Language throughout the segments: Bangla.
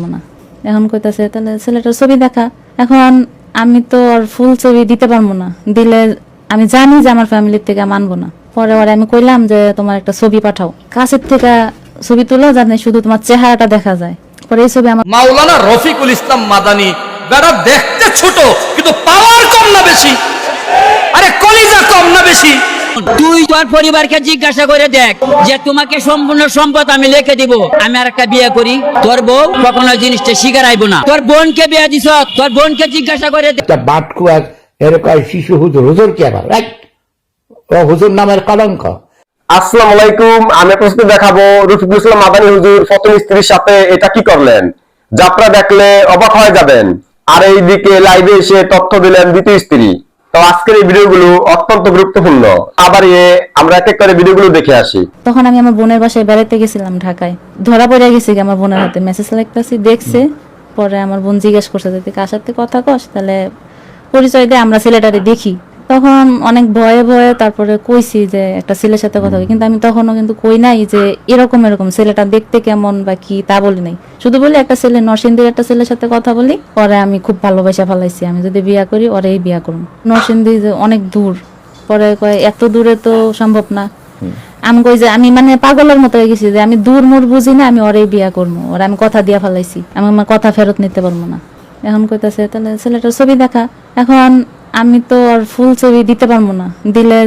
না। এখন কইতাছে তাহলে ছেলেটার ছবি দেখা। এখন আমি তো আর ফুল ছবি দিতে পারবো না, দিলে আমি জানি যে আমার ফ্যামিলির থেকে মানবো না। পরে আমি কইলাম যে তোমার একটা ছবি পাঠাও, কাছের থেকে ছবি তুলো যাতে শুধু তোমার চেহারাটা দেখা যায়। পরে এই ছবি আমার মাওলানা রফিকুল ইসলাম মাদানী বেটা দেখতে ছোট কিন্তু পাওয়ার কম না বেশি, আরে কলিজা কম না বেশি। তুই তোর পরিবারকে জিজ্ঞাসা করে দেখ যে তোমাকে সম্পূর্ণ সম্পদ আমি লিখে দিব, আমি আর একটা বিয়ে করি, তোর বউ কখনো জিনিসটা শিকার আইব না। তোর বোনকে বিয়ে দিছ, তোর বোনকে জিজ্ঞাসা করে দেখ। বাটকু আর এরকম শিশু হুজুর হুজুর কি আবার ও হুজুর নামের কলঙ্ক। আসসালামু আলাইকুম, আমি প্রশ্ন দেখাবো রফিকুল ইসলাম মাদানী হুজুর প্রথম স্ত্রীর সাথে এটা কি করলেন, যা আপনারা দেখলে অবাক হয়ে যাবেন। আর এইদিকে লাইভে এসে তথ্য দিলেন দ্বিতীয় স্ত্রী। তো আজকের এই ভিডিওগুলো অত্যন্ত গুরুত্বপূর্ণ। আবার আমরা এক এক করে ভিডিওগুলো দেখে আসি। তখন আমি আমার বোনের বাসায় বেড়াতে গেছিলাম ঢাকায়, ধরা পড়ে গেছি আমার বোনের হাতে মেসেজ লিখতেছি, দেখছে। পরে আমার বোন জিজ্ঞেস করছে যে কার সাথে কথা কস, তাহলে পরিচয় দিয়ে আমরা ছেলেটারে দেখি। তখন অনেক ভয়ে ভয়ে তারপরে কইছি যে একটা ছেলের সাথে কথা বলি, কিন্তু আমি তখনও কিন্তু কই নাই যে এরকম ছেলেটা দেখতে কেমন বা কি তা বলি নাই, শুধু বলি একটা ছেলে নরসিংদীর একটা ছেলের সাথে কথা বলি। পরে আমি খুব ভালোবাসা ফেলাইছি, আমি যদি বিয়া করি ওরেই বিয়া করব। নরসিংদী অনেক দূর, পরে কয় এত দূরে তো সম্ভব না। আমি কই যে আমি পাগলের মতো হয়ে গেছি যে আমি দূর মুর বুঝি না, আমি ওরেই বিয়া করবো। ওরা আমি কথা দিয়া ফেলাইছি, আমি আমার কথা ফেরত নিতে পারবো না। এখন কইতাছে তাহলে ছেলেটার ছবি দেখা। এখন আমি তো আর ফুল ছবি দিতে পারবো না, দিলে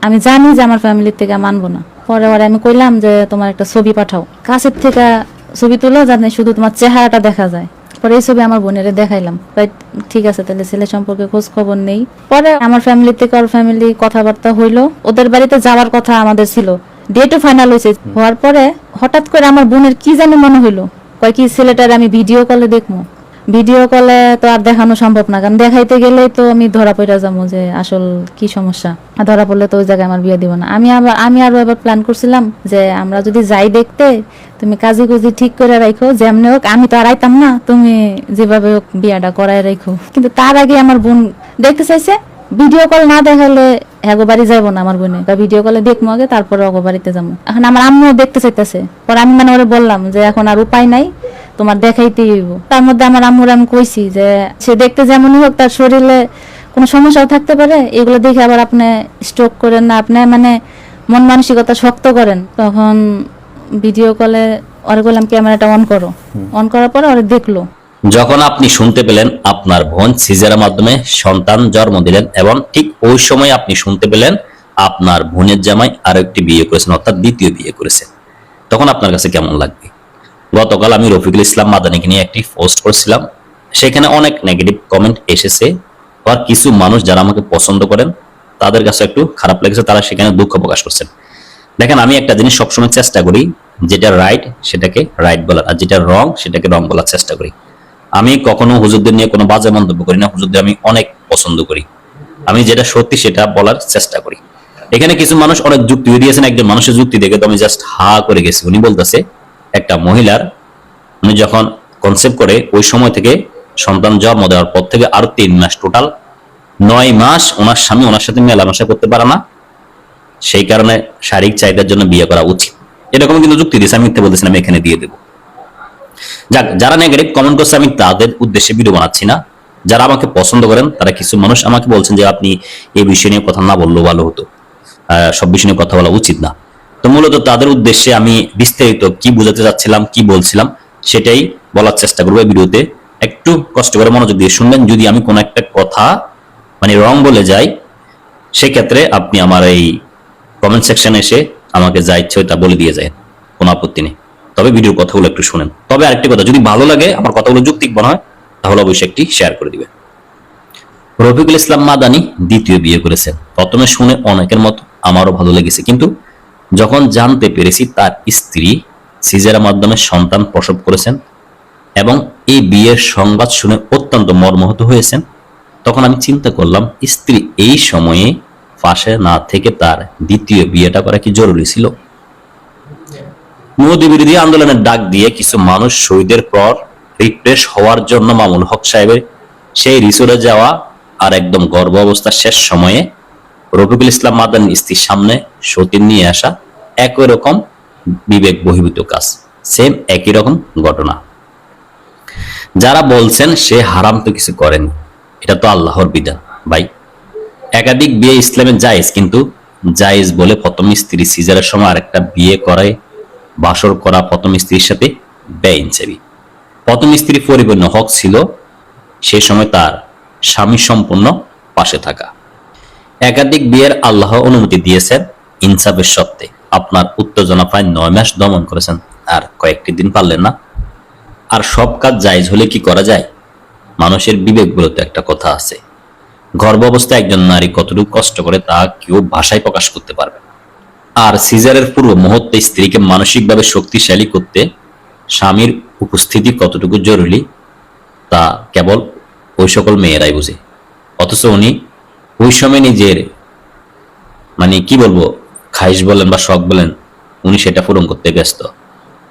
আমি জানি যে আমার ফ্যামিলির থেকে মানবো না। পরে আমি কইলাম যে তোমার একটা ছবি পাঠাও, কাছের থেকে ছবি তুলো যাতে শুধু তোমার চেহারাটা দেখা যায়। পরে এই ছবি আমার বোনের দেখাইলাম, ঠিক আছে তাহলে ছেলে সম্পর্কে খোঁজ খবর নেই। পরে আমার ফ্যামিলি থেকে ওর ফ্যামিলি কথাবার্তা হইলো, ওদের বাড়িতে যাওয়ার কথা আমাদের ছিল, ডেটও ফাইনাল হয়েছে। হওয়ার পরে হঠাৎ করে আমার বোনের কি জানি মনে হইলো, কয় কি ছেলেটার আমি ভিডিও কলে দেখবো। ভিডিও কলে তো আর দেখানো সম্ভব না, কারণ দেখাইতে গেলেই তো আমি ধরা পড়ে যাবো যে আসল কি সমস্যা। ধরা পড়লে তো ওই জায়গায় আমার বিয়ে দিব না। আমি আরো এবার প্ল্যান করছিলাম যে আমরা যদি যাই দেখতে, তুমি কাজী কুজি ঠিক করে রাখো, যেমনি হোক আমি তো আর আইতাম না, তুমি যেভাবে হোক বিয়াটা করাই রাখো। কিন্তু তার আগে আমার বোন দেখতে চাইছে, ভিডিও কল না দেখালে এগো বাড়ি যাবো না আমার বোনে, ভিডিও কলে দেখবো আগে, তারপরে অগো বাড়িতে যাবো। এখন আমার আম্মু দেখতে চাইতেছে। পরে আমি ওরে বললাম যে এখন আর উপায় নাই, তোমার দেখাইতেই হইব। তার মধ্যে আমার আম্মুর আমি কইছি যে সে দেখতে যেমনই হোক তার শরীরে কোনো সমস্যাও থাকতে পারে, এগুলো দেখে আবার আপনি স্ট্রোক করেন না, আপনি মন মানসিকতা শক্ত করেন। তখন ভিডিও কলে ওরে বললাম ক্যামেরাটা অন করো। অন করার পরে ওরে দেখলো। যখন আপনি শুনতে পেলেন আপনার বোন সিজারের মাধ্যমে সন্তান জন্ম দিলেন, এবং ঠিক ওই সময় আপনি শুনতে পেলেন আপনার বোনের জামাই আরো একটি বিয়ে করেছেন, অর্থাৎ দ্বিতীয় বিয়ে করেছে, তখন আপনার কাছে কেমন লাগবে? গতকাল আমি রফিকুল ইসলাম মাদানীকে নিয়ে একটি পোস্ট করেছিলাম, সেখানে অনেক নেগেটিভ কমেন্ট এসেছে। আর কিছু মানুষ যারা আমাকে পছন্দ করেন তাদের কাছে একটু খারাপ লেগেছে, তারা সেখানে দুঃখ প্রকাশ করছেন। দেখেন, আমি একটা জিনিস সবসময় চেষ্টা করি, যেটা রাইট সেটাকে রাইট বলার, আর যেটা রং সেটাকে রং বলার চেষ্টা করি। আমি কখনো হুজুরদের নিয়ে কোনো বাজে মন্তব্য করি না, হুজুরদের আমি অনেক পছন্দ করি। আমি যেটা সত্যি সেটা বলার চেষ্টা করি। এখানে কিছু মানুষ অনেক যুক্তি দিয়েছেন, একজন মানুষের যুক্তি দেখে তো আমি জাস্ট হা করে গেছি। উনি বলতেছে একটা মহিলার উনি যখন কনসেপ্ট করে ওই সময় থেকে সন্তান জন্ম দেওয়ার পর থেকে আরো 3 মাস, টোটাল 9 মাস ওনার স্বামী ওনার সাথে মেলামেশা করতে পারে না, সেই কারণে শারীরিক চাহিদার জন্য বিয়ে করা উচিত। এরকম কিন্তু যুক্তি দিয়েছে, আমি মিথ্যে বলতেছি না, আমি এখানে দিয়ে দেবো। যাক, যারা নেগেটিভ কমেন্ট করছে আমি তাদের উদ্দেশ্যে ভিডিও বানাচ্ছি না। যারা আমাকে পছন্দ করেন তারা কিছু মানুষ আমাকে বলছেন যে আপনি এই বিষয় নিয়ে কথা না বললেও ভালো হতো, সব বিষয় নিয়ে কথা বলা উচিত না। তো মূলত তাদের উদ্দেশ্যে আমি বিস্তারিত কি বোঝাতে চাচ্ছিলাম, কি বলছিলাম সেটাই বলার চেষ্টা করবো এই ভিডিওতে। একটু কষ্ট করে মনোযোগ দিয়ে শুনবেন। যদি আমি কোনো একটা কথা রং বলে যাই, সেক্ষেত্রে আপনি আমার এই কমেন্ট সেকশনে এসে আমাকে যা ইচ্ছে তা বলে দিয়ে যায়, কোনো আপত্তি নেই। তবে ভিডিওর কথাগুলো একটু শুনেন। তবে আরেকটি কথা, যদি ভালো লাগে, আমার কথাগুলো যৌক্তিক মনে হয়, তাহলে অবশ্যই একটি শেয়ার করে দিবেন। রফিকুল ইসলাম মাদানী দ্বিতীয় বিয়ে করেছেন। প্রথমে শুনে অনেকের মতো আমারও ভালো লেগেছে, কিন্তু যখন জানতে পেরেছি তার স্ত্রী সিজারের মাধ্যমে সন্তান প্রসব করেছেন এবং এই বিয়ের সংবাদ শুনে অত্যন্ত মর্মাহত হয়েছেন, তখন আমি চিন্তা করলাম স্ত্রী এই সময়ে পাশে না থেকে তার দ্বিতীয় বিয়েটা করা কি জরুরি ছিল? মোদি বিরোধী আন্দোলনের ডাক দিয়ে কিছু মানুষ শহীদের পর রিফ্রেশ হওয়ার জন্য মামুন হক সাহেবের সেই রিসোর্টে যাওয়া, আর একদম গর্ভ অবস্থার শেষ সময়ে রফিকুল ইসলাম মাদানীর স্ত্রীর সামনে সতীন নিয়ে আসা, একই রকম বিবেক বহির্ভূত কাজ, সেম একই রকম ঘটনা। যারা বলছেন সে হারাম তো কিছু করেনি, এটা তো আল্লাহর বিধান। ভাই, একাধিক বিয়ে ইসলামে জায়েজ, কিন্তু জায়েজ বলে প্রথম স্ত্রী সিজারের সময় আরেকটা বিয়ে করায় বাসর করা প্রথম স্ত্রীর সাথে বেইনসাফি। প্রথম স্ত্রী পরিপূর্ণ হক ছিল সেই সময় তার স্বামী সম্পূর্ণ পাশে থাকা। একাধিক বিয়ের আল্লাহ অনুমতি দিয়েছেন ইনসাফের সত্ত্বে। আপনার উত্তেজনা প্রায় 9 মাস দমন করেছেন, আর কয়েকটি দিন পারলেন না। আর সব কাজ জায়েজ হলে কি করা যায়? মানুষের বিবেক বলতে একটা কথা আছে, গর্ভ অবস্থায় একজন নারী কতটুকু কষ্ট করে তা কেউ ভাষায় প্রকাশ করতে পারবে না। আর সিজারের পূর্ব মুহূর্তে স্ত্রীকে মানসিকভাবে শক্তিশালী করতে স্বামীর উপস্থিতি কতটুকু জরুরি তা কেবল ওই সকল মেয়েরাই বুঝে। অথচ উনি ওই সময় নিজের কি বলবো, খাইশ বলেন বা শখ বলেন, উনি সেটা পূরণ করতে ব্যস্ত।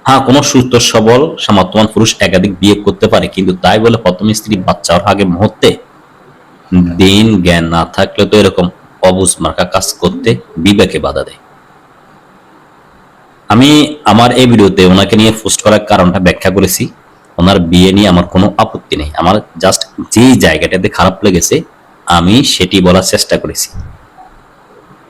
হ্যাঁ, কোনো সুস্থ সবল সামর্থ্যবান পুরুষ একাধিক বিয়ে করতে পারে, কিন্তু তাই বলে প্রথম স্ত্রী বাচ্চা হওয়ার আগে মুহূর্তে দিন জ্ঞান না থাকলে তো এরকম অবুঝ মার্কা কাজ করতে বিবেকে বাধা দেয়। আমি আমার এই ভিডিওতে ওনাকে নিয়ে পোস্ট করার কারণটা ব্যাখ্যা করেছি। ওনার বিয়ে নিয়ে আমার কোনো আপত্তি নেই, আমার জাস্ট যেই জায়গাটাতে খারাপ লেগেছে আমি সেটি বলার চেষ্টা করেছি।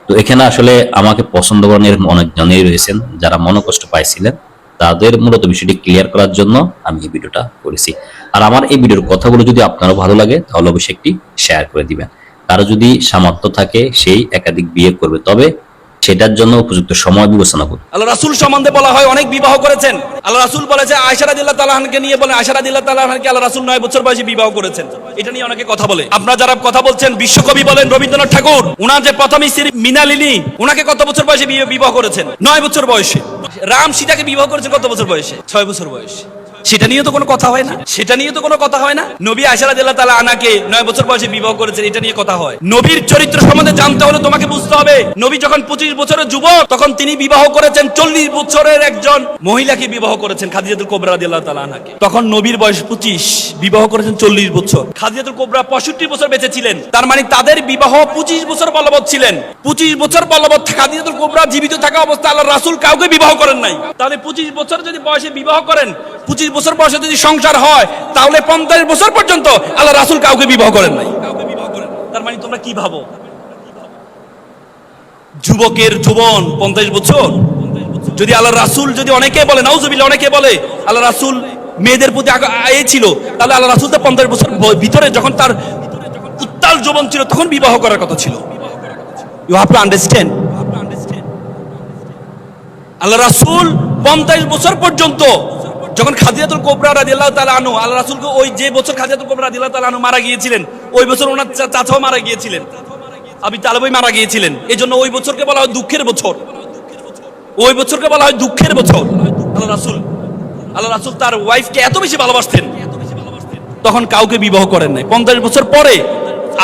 তো এখানে আসলে আমাকে পছন্দ করেন এরকম অনেকজনেই রয়েছেন যারা মনোকষ্ট পাইছিলেন, তাদের মূলত বিষয়টি ক্লিয়ার করার জন্য আমি এই ভিডিওটা করেছি। আর আমার এই ভিডিওর কথাগুলো যদি আপনারও ভালো লাগে তাহলে অবশ্যই একটি শেয়ার করে দিবেন। কারো যদি সামর্থ্য থাকে সেই একাধিক বিয়ে করবে, তবে সেটার জন্য উপযুক্ত সময় বিবেচনা করুন। আল্লাহ রাসূল সম্বন্ধে বলা হয় অনেক বিবাহ করেছেন। আল্লাহ রাসূল বলেছে আয়েশা রাদিয়াল্লাহু তাআলা আনহাকে নিয়ে বলে, আয়েশা রাদিয়াল্লাহু তাআলা আনহাকে আল্লাহ রাসূল 9 বছর বয়সে বিবাহ করেছেন। এটা নিয়ে অনেকে কথা বলে। আপনারা যারা কথা বলছেন, বিশ্বকবি বলেন রবীন্দ্রনাথ ঠাকুর, উনার যে প্রথম স্ত্রী মৃণালিনী, উনাকে কত বছর বয়সে বিবাহ করেছেন? 9 বছর বয়সে। রাম সীতাকে বিবাহ করেছেন কত বছর বয়সে? 6 বছর বয়সে। সেটা নিয়ে তো কোনো কথা হয় না, সেটা নিয়ে তো কোনো কথা হয় না। নবী আয়েশা রাদিয়াল্লাহু তাআলা আনহাকে 9 বছর বয়সে বিবাহ করেছেন, এটা নিয়ে কথা হয়। নবীর চরিত্র সম্বন্ধে জানতে হলে তোমাকে বুঝতে হবে, নবী যখন 25 বছরের যুবক তখন তিনি বিবাহ করেছেন 40 বছরের একজন মহিলাকে বিবাহ করেছেন, খাদিজাতুল কুবরা রাদিয়াল্লাহু তাআলা আনহাকে। তখন নবীর বয়স 25, বিবাহ করেছেন 40 বছর। খাদিজাতুল কুবরা 65 বছর বেঁচে ছিলেন, তার মানে তাদের বিবাহ 25 বছর বলবৎ ছিলেন। 25 বছর বলবৎ খাদিজাতুল কুবরা জীবিত থাকা অবস্থায় আল্লাহর রাসূল কাউকে বিবাহ করেন নাই। তাহলে 25 বছর যদি বয়সে বিবাহ করেন, 25 বছর বয়সে যদি সংসার হয়, তাহলে 50 বছর পর্যন্ত আল্লাহ রাসূল কাউকে বিবাহ করেন নাই। তার মানে তোমরা কি ভাবো, যুবকের যৌবন 50 বছর? যদি আল্লাহ রাসূল, যদি অনেকে বলে, নাউজুবিল্লাহ, অনেকে বলে আল্লাহ রাসূল মেয়েদের প্রতি আগে ছিল, তাহলে আল্লাহ রাসূল তো 50 বছর ভিতরে যখন তার উত্তাল যৌবন ছিল তখন বিবাহ করার কথা ছিল। ইউ হ্যাভ টু আন্ডারস্ট্যান্ড, আল্লাহ রাসূল 50 বছর পর্যন্ত, যখন খাদিজাতুল কুবরা রাদিয়াল্লাহু তাআলা আনহু, আল্লাহ রাসূলকে ওই যে বছর খাদিজাতুল কুবরা রাদিয়াল্লাহু তাআলা আনহু মারা গিয়েছিলেন, ওই বছর ওনার চাচাও মারা গিয়েছিলেন, আবু তালেবই মারা গিয়েছিলেন। এজন্য ওই বছরকে বলা হয় দুঃখের বছর, ওই বছরকে বলা হয় দুঃখের বছর। আল্লাহ রাসূল তার ওয়াইফকে এত বেশি ভালোবাসতেন, তখন কাউকে বিবাহ করেন নাই। 50 বছর পরে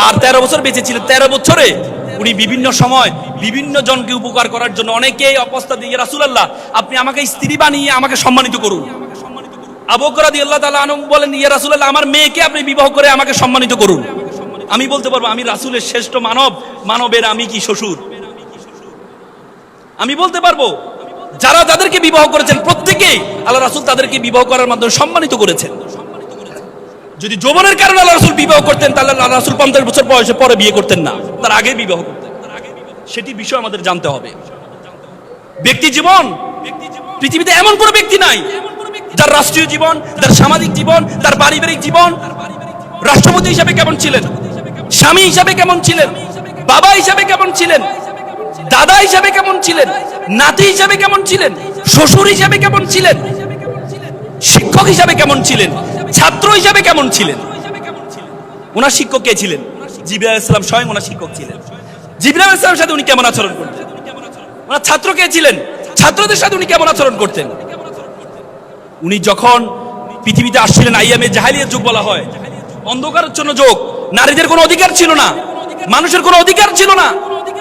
আর 13 বছর বেঁচে ছিলেন। 13 বছরে উনি বিভিন্ন সময় বিভিন্ন জনকে উপকার করার জন্য অনেকেই অবস্থা দিয়ে, রাসূলুল্লাহ আপনি আমাকে স্ত্রী বানিয়ে আমাকে সম্মানিত করুন। আবু বকর রাদিয়াল্লাহু তাআলা আনহু বলেন, ইয়া রাসূলুল্লাহ আমার মেয়েকে আপনি বিবাহ করে আমাকে সম্মানিত করুন। আমি বলতে পারবো আমি রাসূলের শ্রেষ্ঠ মানব, মানবের আমি কি শ্বশুর? আমি বলতে পারবো যারা যাদেরকে বিবাহ করেছেন প্রত্যেকেই আল্লাহ রাসূল তাদেরকে বিবাহ করার মাধ্যমে সম্মানিত করেছেন। যদি যৌবনের কারণে আল্লাহ রাসূল বিবাহ করতেন, তাহলে আল্লাহ রাসূল 50 বছর বয়সে পরে বিয়ে করতেন না, তার আগে বিবাহ করতেন। সেটি বিষয় আমাদের জানতে হবে। ব্যক্তি জীবন, পৃথিবীতে এমন কোনো ব্যক্তি নাই যার রাষ্ট্রীয় জীবন, তার সামাজিক জীবন, তার পারিবারিক জীবন, রাষ্ট্রপতি হিসাবে কেমন ছিলেন, স্বামী হিসাবে কেমন ছিলেন, বাবা হিসাবে কেমন ছিলেন, দাদা হিসাবে কেমন ছিলেন, নাতি হিসাবে কেমন ছিলেন, শ্বশুর হিসাবে কেমন ছিলেন, শিক্ষক হিসাবে কেমন ছিলেন, ছাত্র হিসাবে কেমন ছিলেন। ওনার শিক্ষক কে ছিলেন? জিবরাইল আলাইহিস সালাম স্বয়ং ওনার শিক্ষক ছিলেন। জিবরাইল আলাইহিস সালামের সাথে উনি কেমন আচরণ করতেন? ওনার ছাত্র কে ছিলেন? ছাত্রদের সাথে উনি কেমন আচরণ করতেন? উনি যখন পৃথিবীতে আসছিলেন, আইয়ামে জাহেলিয়াত যুগ বলা হয়, অন্ধকারাচ্ছন্ন যুগ, নারীদের কোনো অধিকার ছিল না, মানুষের কোনো অধিকার ছিল না,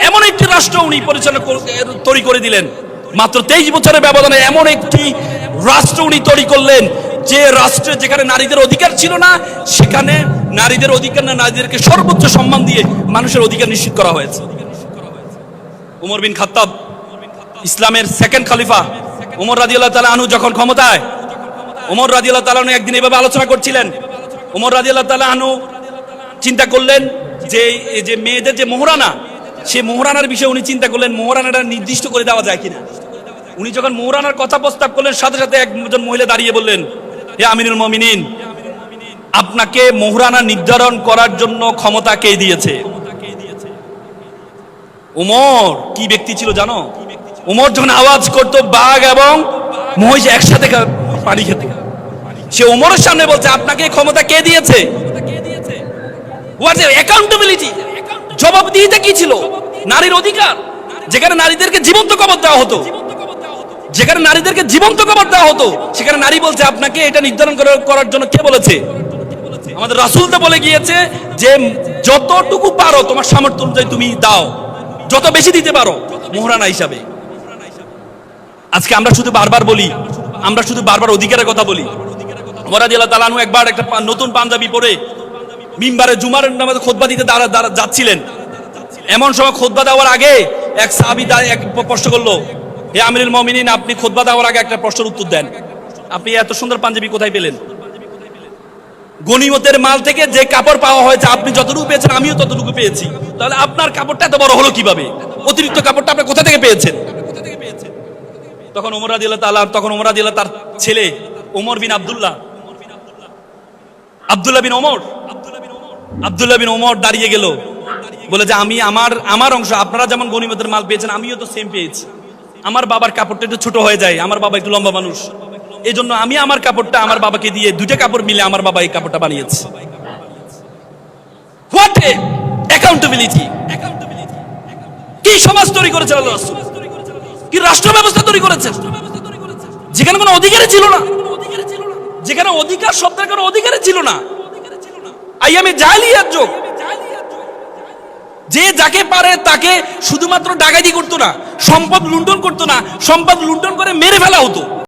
এমন একটি রাষ্ট্র উনি পরিচালনা তৈরি করে দিলেন। মাত্র 23 বছরের ব্যবধানে এমন একটি রাষ্ট্র উনি তৈরি করলেন যে রাষ্ট্রে যেখানে নারীদের অধিকার ছিল না, সেখানে নারীদের অধিকার না, নারীদেরকে সর্বোচ্চ সম্মান দিয়ে মানুষের অধিকার নিশ্চিত করা হয়েছে। উমর বিন খাত্তাব, ইসলামের সেকেন্ড খলিফা উমর রাদিয়াল্লাহু তাআলা আনহু যখন ক্ষমতায়, ওমর রাদিয়াল্লাহু তাআলা আনহু একদিন এভাবে আলোচনা করছিলেন। ওমর রাদিয়াল্লাহু তাআলা আনহু চিন্তা করলেন যে এই যে মেয়েদের যে মোহরানা, সে মোহরানার বিষয়ে উনি চিন্তা করলেন মোহরানাটা নির্দিষ্ট করে দেওয়া যায় কিনা। উনি যখন মোহরানার কথা প্রস্তাব করলেন, সাথে সাথে একজন মহিলা দাঁড়িয়ে বললেন, হে আমিরুল মুমিনিন, আপনাকে মোহরানা নির্ধারণ করার জন্য ক্ষমতা কে দিয়েছে? ওমর কি ব্যক্তি ছিল জানো? ওমর যখন আওয়াজ করতো বাঘ এবং মহিষ একসাথে পানি খেতে, সে ওমরের সামনে বলছে আপনাকে ক্ষমতা কে দিয়েছে? What is accountability? জবাবদিহিতা কি ছিল? নারীর অধিকার, যেখানে নারীদেরকে জীবন্ত কবর দেওয়া হতো, যেখানে নারীদেরকে জীবন্ত কবর দেওয়া হতো, সেখানে নারী বলছে আপনাকে এটা নির্ধারণ করার জন্য কে বলেছে? আমাদের রাসূল তো বলে গিয়েছে যে যতটুকু পারো তোমার সামর্থ্য অনুযায়ী তুমি দাও, যত বেশি দিতে পারো মোহরানা হিসাবে। আজকে আমরা শুধু বারবার বলি, আমরা শুধু বারবার অধিকারের কথা বলি। ওমর রাদিয়াল্লাহু তাআলা আনহু একবার একটা নতুন পাঞ্জাবি পরে মিম্বারে জুমার নামাজে খুতবা দিতে যাচ্ছিলেন। এমন সময় খুতবা দেওয়ার আগে এক সাহাবী এক প্রশ্ন করলো, হে আমিরুল মুমিনিন, আপনি খুতবা দেওয়ার আগে একটা প্রশ্নের উত্তর দেন। আপনি এত সুন্দর পাঞ্জাবি কোথায় পেলেন? গনিমতের মাল থেকে যে কাপড় পাওয়া হয়েছে, আপনি যতটুকু পেয়েছেন আমিও ততটুকু পেয়েছি, তাহলে আপনার কাপড়টা এত বড় হলো কিভাবে? অতিরিক্ত কাপড়টা আপনি কোথা থেকে পেয়েছেন? তখন ওমর রাদিয়াল্লাহু তাআলা, তার ছেলে ওমর বিন আব্দুল্লাহ বিন ওমর দাঁড়িয়ে গেল, বলে যে আমি আমার অংশ, আপনারা যেমন গনিমতের মাল পেয়েছেন আমিও তো সেম পেয়েছি। আমার বাবার কাপড়টা একটু ছোট হয়ে যায়, আমার বাবা একটু লম্বা মানুষ, এই জন্য আমি আমার কাপড়টা আমার বাবাকে দিয়ে দুইটা কাপড় মিলে আমার বাবা এই কাপড়টা বানিয়েছে। What accountability! কি সমাজ তৈরি করেছে আল্লাহ রাসূল, কি রাষ্ট্র ব্যবস্থা তৈরি করেছে, যেখানে কোনো অধিকারই ছিল না, যেখানে অধিকার শব্দের কোনো অধিকারই ছিল না। আইয়ামে জাহেলিয়াত যুগ, যে যাকে পারে তাকে শুধুমাত্র ডাকাতি করতো না, সম্পদ লুণ্ঠন করতো না, সম্পদ লুণ্ঠন করে মেরে ফেলা হতো।